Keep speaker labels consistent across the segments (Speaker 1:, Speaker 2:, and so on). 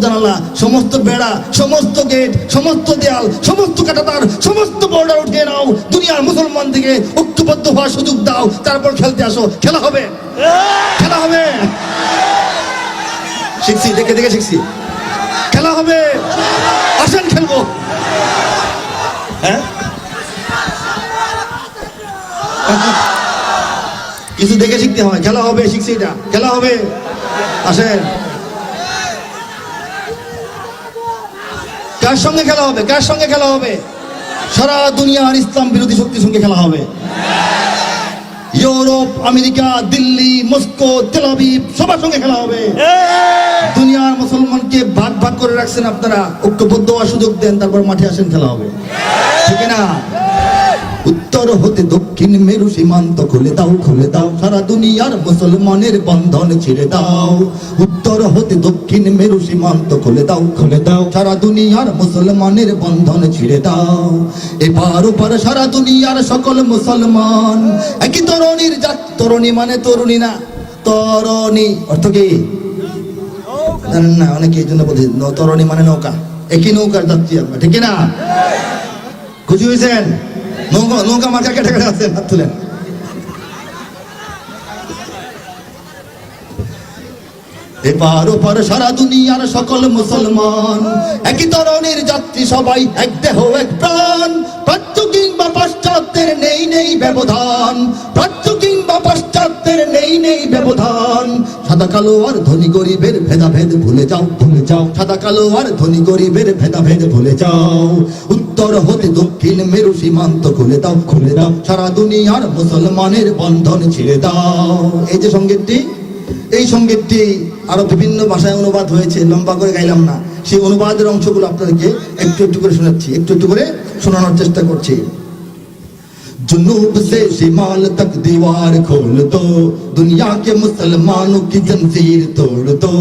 Speaker 1: জানালা, সমস্ত বেড়া, সমস্ত গেট, সমস্ত দেয়াল, সমস্ত কাঁটাতার, সমস্ত বর্ডার উঠিয়ে নাও, দুনিয়ার মুসলমান দিকে ঐক্যবদ্ধ হওয়ার সুযোগ দাও, তারপর খেলতে আসো। খেলা হবে, খেলা হবে। শিখছি, দেখে দেখে শিখছি। খেলা হবে, আসেন খেলবো। হ্যাঁ, কিছু দেখে শিখতে হয়। খেলা হবে, শিখছি এটা। খেলা হবে, আসেন। কার সঙ্গে খেলা হবে? কার সঙ্গে খেলা হবে? সারা দুনিয়ার ইসলাম বিরোধী শক্তির সঙ্গে খেলা হবে। Europe, America, Delhi, Moscow, Tel Aviv, সবার সঙ্গে খেলা হবে। দুনিয়ার মুসলমানকে ভাগ ভাগ করে রাখছেন আপনারা, ঐক্যবদ্ধ হওয়ার সুযোগ দেন, তারপর মাঠে আসেন, খেলা হবে। ঠিক না? উত্তর হতে দক্ষিণ মেরু সীমান্ত খুলে দাও, খুলে দাও, সারা দুনিয়ার মুসলমানের বন্ধন ছিঁড়ে দাও। উত্তর হতে দক্ষিণ মেরু সীমান্ত খুলে দাও, খুলে দাও, সারা দুনিয়ার মুসলমানের বন্ধন ছিঁড়ে দাও। এবার ওপার সারা দুনিয়ার সকল মুসলমান একই তরুণীর জাত। তরুণী মানে তরুণী না, তরুণী অর্থ কি জানেন না? অনেকে এই জন্য বলছে তরুণী মানে নৌকা, একই নৌকার যাত্রী আমরা। ঠিক না? খুশি হয়েছেন? নৌকা মার্কা কেটে কেটে আছেন, হাত তুলেন। এপার ওপার সারা দুনিয়ার সকল মুসলমান একই তরণের যাত্রী, সবাই এক দেহ এক প্রাণ। প্রাচ্য কিংবা পাশ্চাত্যের নেই নেই ব্যবধান, প্রাচ্য কিংবা পাশ্চাত্যের নেই নেই ব্যবধান। সাদা কালো আর ধনী গরিবের ভেদাভেদ ভুলে যাও, ভুলে যাও, সাদা কালো আর ধনী গরিবের ভেদাভেদ ভুলে যাও। উত্তর হতে দক্ষিণ মেরু সীমান্ত খুলে দাও, খুলে দাও, সারা দুনিয়ার মুসলমানের বন্ধন ছিঁড়ে দাও। এই যে সঙ্গীতটি, এই সঙ্গীতটি আরো বিভিন্ন ভাষায় অনুবাদ হয়েছে, লম্বা করে গাইলাম না। সেই অনুবাদের অংশগুলো আপনাদেরকে একটু একটু করে শোনাচ্ছি, একটু একটু করে শোনানোর চেষ্টা করছি। जुनूब से शिमाल तक दीवार खोल दो, दुनिया के मुसलमानों की जंजीर तोड़ दो।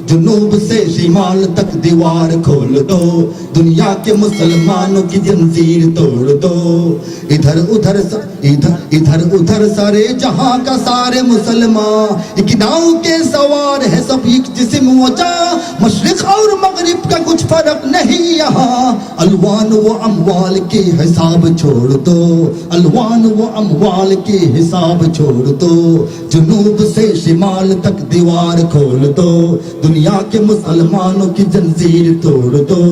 Speaker 1: जुनूब से शिमाल तक दीवार खोल दो, दुनिया के मुसलमानों की जंजीर तोड़ दो। इधर उधर इधर इधर उधर सारे जहां का सारे मुसलमान एक नाव के सवार है, सब एक जिस्म वजा। मशरिक और मगरिब का कुछ फर्क नहीं यहाँ, अलवान व अमवाल के हिसाब छोड़ दो, अलवान व अमवाल के हिसाब छोड़ दो। जुनूब से शिमाल तक दीवार खोल दो, दुनिया के मुसलमानों की जंजीर तोड़ दो।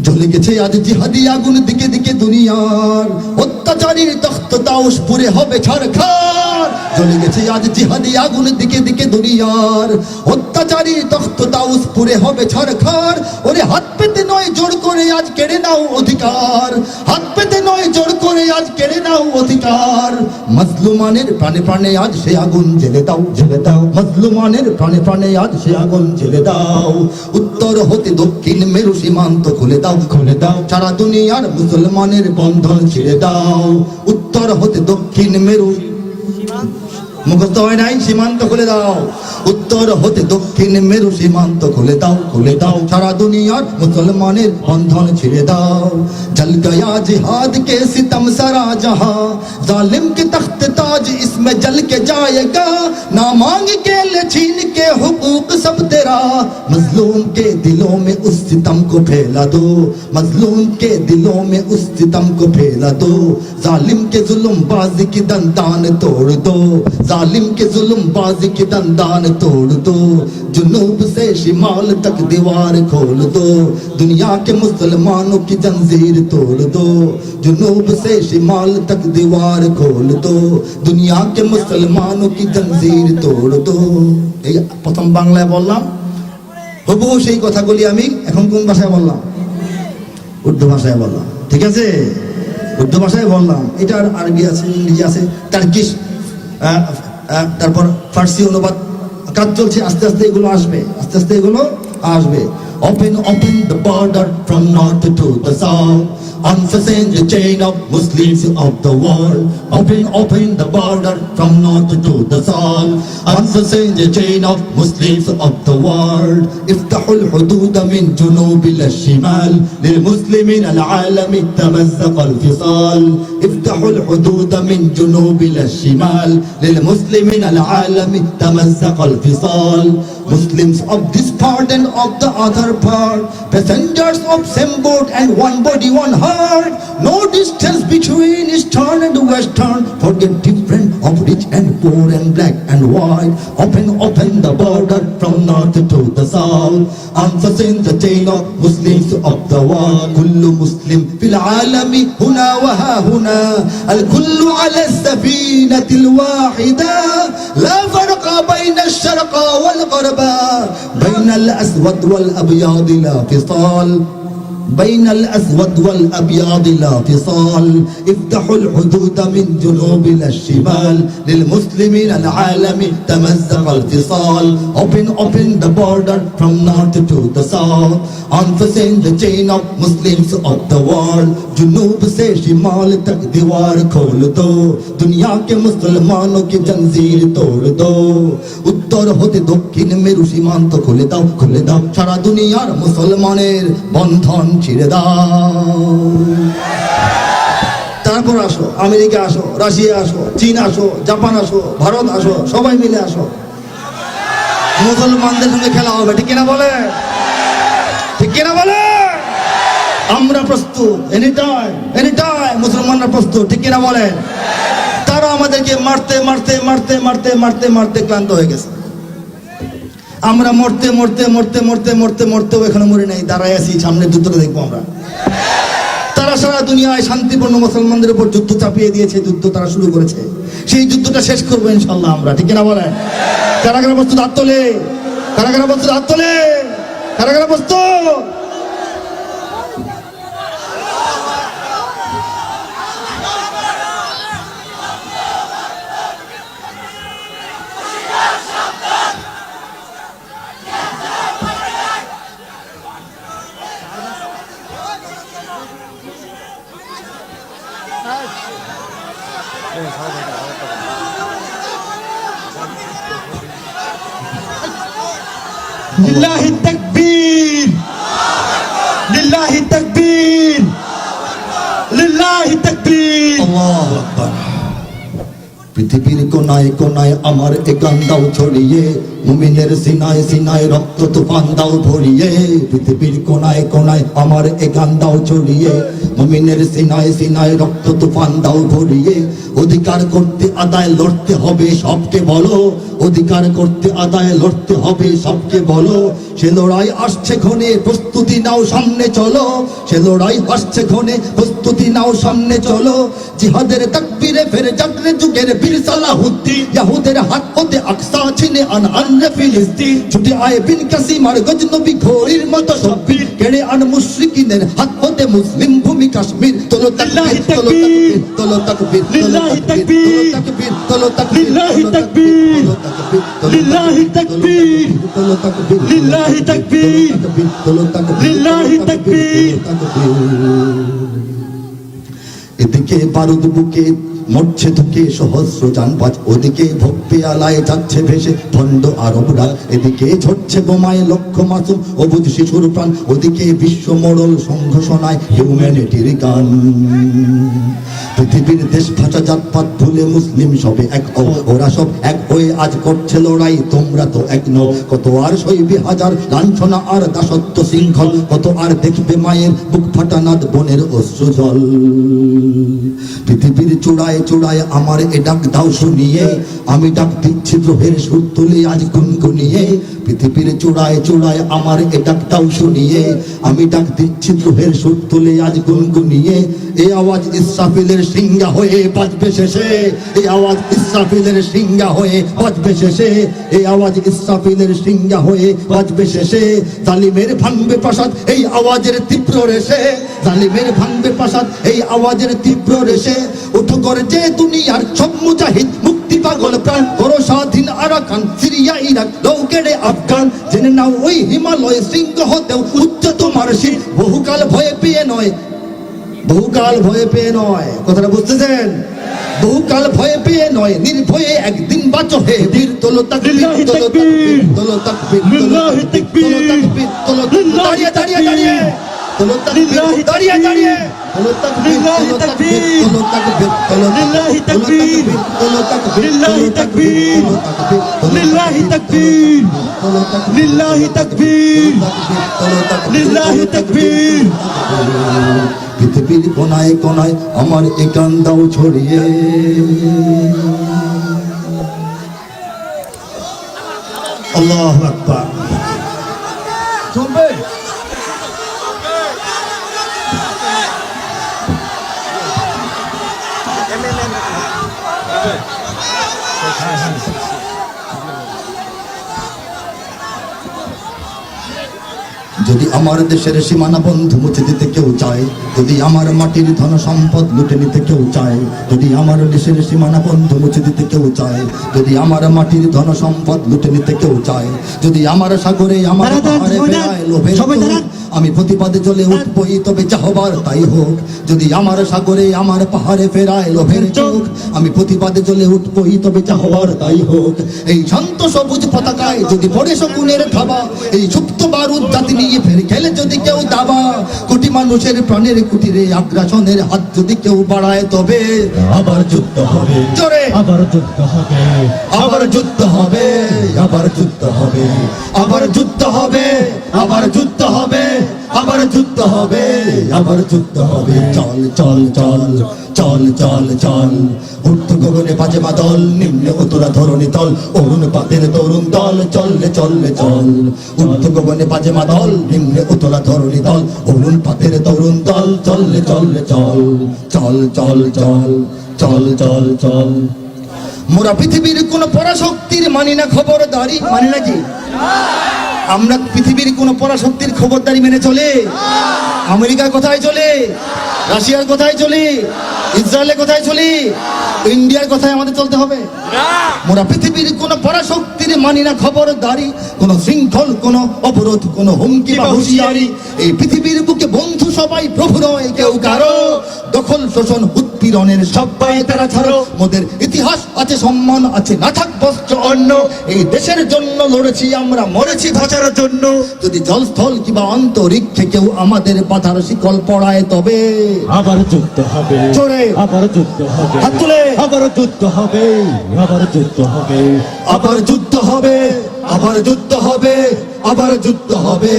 Speaker 1: জ্বলে গেছে আজ জিহাদি আগুন দিকে দিকে দুনিয়ার, অত্যাচারীর তখ্ত তাওস পুরে হবে ছারখার। জ্বলে গেছে আজ জিহাদি আগুন দিকে দিকে দুনিয়ার, অত্যাচারীর তখ্ত তাওস পুরে হবে ছারখার। ওরে হাত পেতে নয় জোর করে আজ কেড়ে নাও অধিকার, হাত পেতে নয় জোর করে আজ কেড়ে নাও অধিকার। মজলুমানের প্রাণে প্রাণে আজ সে আগুন জ্বেলে দাও, জ্বেলে দাও, মজলুমানের প্রাণে প্রাণে আজ সে আগুন জ্বেলে দাও। উত্তর হতে দক্ষিণ মেরু সীমান্ত খুলে দাও, খুলে দাও, সারা দুনিয়ার মুসলমানের বন্ধন ছিঁড়ে দাও। উত্তর হতে দক্ষিণ মেরু মুখস্থ হয় নাই, সীমান্ত খুলে দাও। উত্তর হতে দক্ষিণ মেরু সীমান্ত খুলে দাও, খুলে দাও, সারা দুনিয়ার মুসলমানের বন্ধন ছিঁড়ে দাও। जल गया जिहाद के सितम सरा जहां, जालिम के तख्त ताज इसमें जल के जाएगा। ना मांग के ले छीन के हुकूक सब तेरा, मजलूम के दिलों में उस सितम को फैला दो, मजलूम के दिलों में उस सितम को फैला दो। जालिम के जुल्म बाजी की दंदान तोड़ दो, जालिम के जुल्म बाजी की दंदान तोड़ दो। जुनूब से शिमाल तक दीवार खोल दो, दुनिया के मुसलमानों की जंजीर तोड़ दो। जुनूब से शिमाल तक दीवार खोल दो, दुनिया के मुसलमानों की जंजीर तोड़ दो। এই প্রথম বাংলায় বললাম, হুবহু সেই কথাগুলি আমি এখন কোন ভাষায় বললাম? উর্দু ভাষায় বললাম। ঠিক আছে, উর্দু ভাষায় বললাম। এটার আরবি আছে, ইংরেজি আছে, টার্কিশ, তারপর ফার্সি অনুবাদ কাজ চলছে। আস্তে আস্তে এগুলো আসবে, আস্তে আস্তে এগুলো আসবে। Open the border from north to the south. Unfasten the chain of Muslims of the world. Open the border from north to the south. Unfasten the chain of Muslims of the world. افتحوا الحدود من جنوب إلى الشمال للمسلمين العالم تمزق الفصال. افتحوا الحدود من جنوب إلى الشمال للمسلمين العالم تمزق الفصال. Muslims of this part and of the other part, passengers of same boat and one body, one heart. No distance between eastern and western. Forget different of rich and poor and black and white. Open the border from north to the south. Unfasten the chain of Muslims of the world. كل مسلم في العالم هنا وها هنا. الكل على السفينة الواحدة. لا فرق بين الشرق والغرب. بين الأسود والأبيض لا فصال. بين الأسود والأبيض لا فصال. افتحوا الحدود من جنوب إلى الشمال للمسلمين العالم تمزق الفصال. Open the border from north to the south. Unfasten the chain of Muslims of the world. जुनूब से शिमाल तक दीवार खोल दो. दुनिया के मुसलमानों की जंजीर तोड़ दो. उत्तर होते दक्षिण मेरु সীমান্ত খুলে দাও, খুলে দাও. সারা দুনিয়ার মুসলমানের বন্ধন ছিঁড়ে দাও। তারপর আসো, আমেরিকা আসো, রাশিয়া আসো, চীন আসো, জাপান আসো, ভারত আসো, সবাই মিলে আসো, মুসলমানদের সঙ্গে খেলা হবে। ঠিক কিনা বলে? ঠিক কিনা বলে? আমরা প্রস্তুত, এনি টাইম মুসলমানরা প্রস্তুত। ঠিক কিনা বলে? তারা আমাদেরকে মারতে মারতে মারতে মারতে মারতে মারতে ক্লান্ত হয়ে গেছে। আমরা মরতে মরতে মরতে মরতে মরতে মরতেও এখনো মরে নাই, দাঁড়ায় আছি, সামনে যুদ্ধটা দেখবো আমরা। তারা সারা দুনিয়ায় শান্তিপূর্ণ মুসলমানদের উপর যুদ্ধ চাপিয়ে দিয়েছে, যুদ্ধ তারা শুরু করেছে, সেই যুদ্ধটা শেষ করবো ইনশাল্লাহ আমরা। ঠিক কিনা বলেন? কারা কারা প্রস্তুত হাত তোলে? কারা কারা প্রস্তুত হাত তোলে? কারা কারা প্রস্তুত?
Speaker 2: লিল্লাহি তাকবীর, লিল্লাহি তাকবীর, লিল্লাহি তাকবীর।
Speaker 1: আল্লাহু আকবার। পৃথিবীর কোনায় কোনায় আমার এ গান দাও ছড়িয়ে, মুমিনের সিনায় সিনায় রক্ত তুফান দাও ভরিয়ে। পৃথিবীর কোনায় কোনায় আমার এ গান দাও ছড়িয়ে, মুমিনের সিনায় সিনায় রক্ত তুফান দাও ভরিয়ে। অধিকার করতে আদায় লড়তে হবে সবকে বলো, অধিকার করতে আদায় লড়তে হবে সবকে বলো। সে লড়াই আসছে ক্ষণে, প্রস্তুতি নাও সামনে চলো। সে লড়াই আসছে ক্ষণে, প্রস্তুতি নাও সামনে চলো। জিহাদের তাকবীরে ফের জাগরে যুগের বীর সালাহুদ্দিন। ইয়াহুদের হাত হতে আকসা ছিনে আনআন ফিলিস্তিন। ছুটে আয় বিন কাসিম আর গজনবী ঘোড়ির মতো শব্বীর। কেড়ে আন মুশরিকিনের হাত হতে মুসলিম ভূমি কাশ্মীর। তোলো তাকবীর, তোলো তাকবীর, তোলো তাকবীর,
Speaker 2: লিল্লাহি তাকবীর,
Speaker 1: তোলো তাকবীর,
Speaker 2: লিল্লাহি তাকবীর, লিল্লাহি তাকবীর,
Speaker 1: তোলো তাকবীর,
Speaker 2: লিল্লাহি তাকবীর,
Speaker 1: তোলো তাকবীর,
Speaker 2: লিল্লাহি তাকবীর।
Speaker 1: এদিকে বারুদ বুকে মরছে ধুকে সহস্র যানবাজ, ওদিকে ভক্তি আলায় যাচ্ছে ভেসে ভণ্ড আরবরা। এদিকে ঝরছে বোমায় লক্ষ মাসুম অবুঝ শিশুর প্রাণ, ওদিকে বিশ্ব মোড়ল সংঘর্ষণায় হিউম্যানিটির গান। পৃথিবীর দেশ ভাষা জাতপাত ভুলে মুসলিম সবে এক, ওরা সব এক হয়ে আজ করছে লড়াই, তোমরা তো এক নও। কত আর সইবে হাজার লাঞ্ছনা আর দাসত্ব শৃঙ্খল, কত আর দেখবে মায়ের বুক ফাটা নাদ বোনের অশ্রু জল। পৃথিবীর চূড়ায় চূড়ায় আমার এ ডাক দাও শুনিয়ে, আমি ডাক দিচ্ছি দ্রোহের সুর তুলে আজ গুনগুনিয়ে। পৃথিবীর চূড়ায় চূড়ায় আমার এ ডাক দাও শুনিয়ে, আমি ডাক দিচ্ছি দ্রোহের সুর তুলে আজ গুনগুনিয়ে। এই আওয়াজ ইসরাফিলের সিংহা হয়ে বাজবে শেষে, এই আওয়াজ ইসরাফিলের সিংহা হয়ে বাজবে শেষে, এই আওয়াজ ইসরাফিলের সিংহা হয়ে বাজবে শেষে। জালিমের ভাঙবে প্রাসাদ এই আওয়াজের তীব্র রেশে, জালিমের ভাঙবে প্রাসাদ এই আওয়াজের তীব্র রেশে। উঠো করে যে দুনিয়ার সব মুজাহিদ মুক্তি পাগল প্রাণ করো স্বাধীন আরাকান সিরিয়া ইরাক লৌকেড়ে আফগান জেনে নাও ওই হিমালয় শৃঙ্গ হতেও উচ্চ তোমার শির বহুকাল ভয়ে পেয়ে নয়, বহুকাল ভয়ে পেয়ে নয়, কথাটা বুঝতেছেন? বহুকাল ভয়ে পেয়ে নয়, নির্ভয়ে একদিন বাঁচো হে বীর। তোলো তাকবীর, তোলো তাকবীর, তোলো তাকবীর,
Speaker 2: লিল্লাহি তাকবীর,
Speaker 1: তোলো তাকবীর, তোলো তাকবীর, দাঁড়িয়ে দাঁড়িয়ে দাঁড়িয়ে তোলো তাকবীর, দাঁড়িয়ে দাঁড়িয়ে তোলো তাকবীর, তোলো তাকবীর, তোলো তাকবীর, তোলো
Speaker 2: লিল্লাহি তাকবীর,
Speaker 1: তোলো তাকবীর,
Speaker 2: লিল্লাহি তাকবীর, লিল্লাহি তাকবীর,
Speaker 1: তোলো তাকবীর,
Speaker 2: লিল্লাহি তাকবীর,
Speaker 1: তোলো তাকবীর,
Speaker 2: লিল্লাহি তাকবীর।
Speaker 1: পৃথিবীর কোনায় কোনায় আমার এই গান দাও ছড়িয়ে। আল্লাহু আকবার। চলবে যদি আমার দেশের সীমানা বন্ধু মুছে দিতে কেউ চায়, যদি আমার মাটির ধন সম্পদ লুটে নিতে কেউ চায়, যদি আমার দেশের সীমানা বন্ধু মুছে দিতে কেউ চায়, যদি আমার মাটির ধন সম্পদ লুটে নিতে কেউ চায়, যদি আমার সাগরে আমার পাহাড়ে ফেরায় লোভের চোখ, আমি প্রতিবাদে জ্বলে উঠবই তবে যা হবার তাই হোক। যদি আমার সাগরে আমার পাহাড়ে ফেরায় লোভের চোখ, আমি প্রতিবাদে জ্বলে উঠবই তবে যা হবার তাই হোক। এই শান্ত সবুজ পতাকায় যদি পড়ে শকুনের থাবা, এই সুপ্ত বারুদ জাতি নিয়ে ফের খেলে যদি কেউ দাবা, কোটি মানুষের প্রাণের কুটিরে আগ্রাসনের হাত যদি কেউ বাড়ায় তবে আবার যুদ্ধ হবে। জোরে
Speaker 2: আবার যুদ্ধ হবে,
Speaker 1: আবার যুদ্ধ হবে, আবার যুদ্ধ হবে, আবার যুদ্ধ হবে, আবার যুদ্ধ হবে, আবার যুদ্ধ হবে, আবার যুদ্ধ হবে। চল চল চল চল চল চল, ঊর্ধ্ব গগনে বাজে বাদল, নিম্নে উতরা ধরণী তল, অরুণ পাতের তরুণ দল, চললে চললে চল। ঊর্ধ্ব গগনে বাজে বাদল, নিম্নে উতরা ধরণী দল, অরুণ পাতের তরুণ দল, চললে চললে চল। চল চল চল চল চল চল। মোরা পৃথিবীর কোন পরাশক্তির মানি না খবরদারি, মানি না কি? আমরা পৃথিবীর কোন পরাশক্তির খবরদারি মেনে চলে? আমেরিকার কোথায় চলে? রাশিয়ার কোথায় চলে? ইসরায়েলের কোথায় চলে? ইন্ডিয়ার কোথায় আমাদের চলতে হবে? মোরা পৃথিবীর কোন পরাশক্তির মানি না খবরদারি, কোন শৃঙ্খল, কোন অবরোধ, কোন হুমকি বা হুঁশিয়ারি। এই পৃথিবীর বুকে বন্ধু সবাই প্রভু নয় কেউ কারো, দখল শোষণ উৎপীড়নের সবাই তারা ছাড়ো। মোদের ইতিহাস আছে, সম্মান আছে, না থাক বস্ত্র অন্য। এই দেশের জন্য লড়েছি আমরা, মরেছি বাঁচার জন্য। যদি জলস্থল কিংবা অন্তরিক্ষে কেউ আমাদের বাধার শিকল পড়ায় তবে
Speaker 2: আবার যুদ্ধ হবে,
Speaker 1: জোরে
Speaker 2: আবার যুদ্ধ হবে,
Speaker 1: হাত তুলে
Speaker 2: আবার যুদ্ধ হবে, আবার যুদ্ধ হবে,
Speaker 1: আবার যুদ্ধ হবে, আবার যুদ্ধ হবে, আবার যুদ্ধ হবে,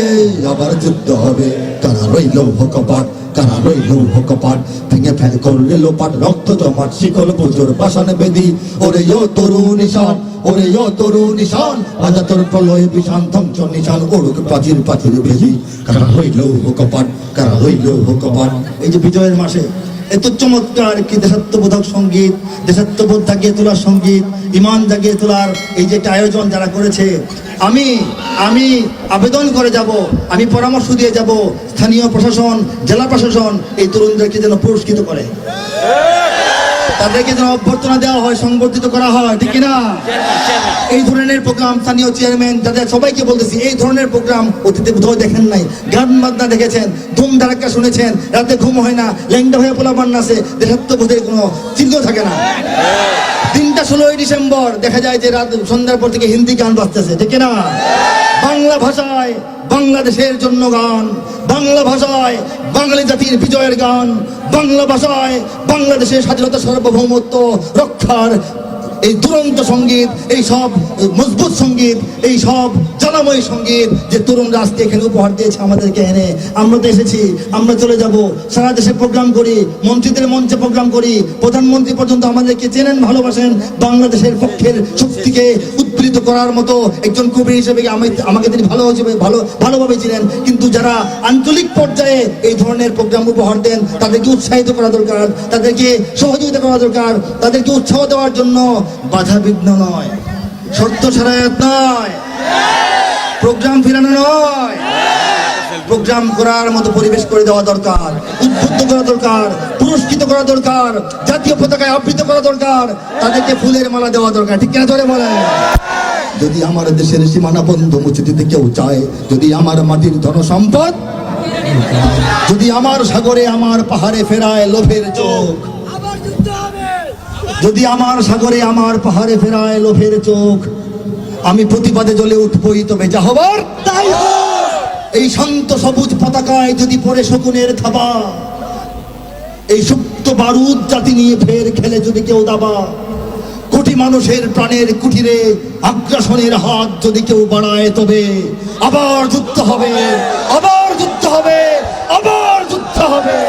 Speaker 1: আবার যুদ্ধ হবে। কারা রইল কপাট, কারা রইল কপাট, ভেঙে ফেল করলে লোপাট, রক্ত জমাট শিকল পুজোর পাষাণ বেদি। ওরে ও তরু নিশান, ওরে ও তরু নিশান, আজা তোর প্রলয় বিশান ধ্বংস নিশান, ওড়ুক প্রাচীর প্রাচীর ভেজি। কারা রইল কপাট, কারা রইল কপাট। এই যে বিজয়ের মাসে এত চমৎকার কি দেশাত্মবোধক সঙ্গীত, দেশাত্মবোধ জাগিয়ে তোলার সঙ্গীত, ইমান জাগিয়ে তোলার এই যে একটা আয়োজন যারা করেছে, আমি আবেদন করে যাব, আমি পরামর্শ দিয়ে যাব স্থানীয় প্রশাসন, জেলা প্রশাসন এই তরুণদেরকে যেন পুরস্কৃত করে, তাদেরকে যেন অভ্যর্থনা দেওয়া হয়, সংবর্ধিত করা হয়, ঠিক না? এই ধরনের প্রোগ্রাম স্থানীয় চেয়ারম্যান যাদের সবাইকে বলতেছি, এই ধরনের প্রোগ্রাম অতীতে বোধহয় দেখেন নাই। গান বাজনা দেখেছেন, ধুম ধারাক্কা শুনেছেন, রাতে ঘুম হয় না, ল্যাংটা হয়ে পোলাপান নাচে, দেশাত্মবোধের কোনো চিহ্ন থাকে না। 16ই ডিসেম্বর দেখা যায় যে রাত সন্ধ্যার পর থেকে হিন্দি গান বাজতেছে, ঠিক না? বাংলা ভাষায় বাংলাদেশের জন্য গান, বাংলা ভাষায় বাঙালি জাতির বিজয়ের গান, বাংলা ভাষায় বাংলাদেশের স্বাধীনতা সার্বভৌমত্ব রক্ষার এই দুরন্ত সঙ্গীত, এই সব মজবুত সঙ্গীত, এই সব জ্বালাময় সঙ্গীত যে তরুণরা আজকে এখানে উপহার দিয়েছে আমাদেরকে এনে। আমরা তো এসেছি, আমরা চলে যাব, সারা দেশে প্রোগ্রাম করি, মন্ত্রীদের মঞ্চে প্রোগ্রাম করি, প্রধানমন্ত্রী পর্যন্ত আমাদেরকে চেনেন, ভালোবাসেন। বাংলাদেশের পক্ষের শক্তিকে উদ্বৃত করার মতো একজন কবি হিসেবে আমাকে তিনি ভালোভাবে চিনেন। কিন্তু যারা আঞ্চলিক পর্যায়ে এই ধরনের প্রোগ্রাম উপহার দেন তাদেরকে উৎসাহিত করা দরকার, তাদেরকে সহযোগিতা করা দরকার, তাদেরকে উৎসাহ দেওয়ার জন্য বাধা বিঘ্ন নয়, শর্ত সারায়াত নয়, প্রোগ্রাম ফিরানো নয়, প্রোগ্রাম সংগ্রাম করার মতো পরিবেশ করে দেওয়া দরকার, উদ্বুদ্ধ করা দরকার, পুরস্কৃত করা দরকার, জাতীয় পতাকায় আবৃত করা দরকার, তাদেরকে ফুলের মালা দেওয়া দরকার। ঠিক কিনা ধরে বলে? যদি আমার দেশের সীমানা বন্ধ মুছে দিতে কেউ চায়, যদি আমার মাটির ধন সম্পদ, যদি আমার সাগরে আমার পাহাড়ে ফেরায় লোভের চোখ, যদি আমার সাগরে আমার পাহাড়ে ফেরায় লোভের চোখ, আমি প্রতিবাদে জ্বলে উঠবই, তবে যা হবার তাই হোক। এই শান্ত সবুজ পতাকায় যদি পড়ে শকুনের থাবা, এই সুপ্ত বারুদ জাতি নিয়ে ফের খেলে যদি কেউ দাবা, কোটি মানুষের প্রাণের কুটিরে আগ্রাসনের হাত যদি কেউ বাড়ায়, তবে আবার যুদ্ধ হবে, আবার যুদ্ধ হবে, আবার যুদ্ধ হবে।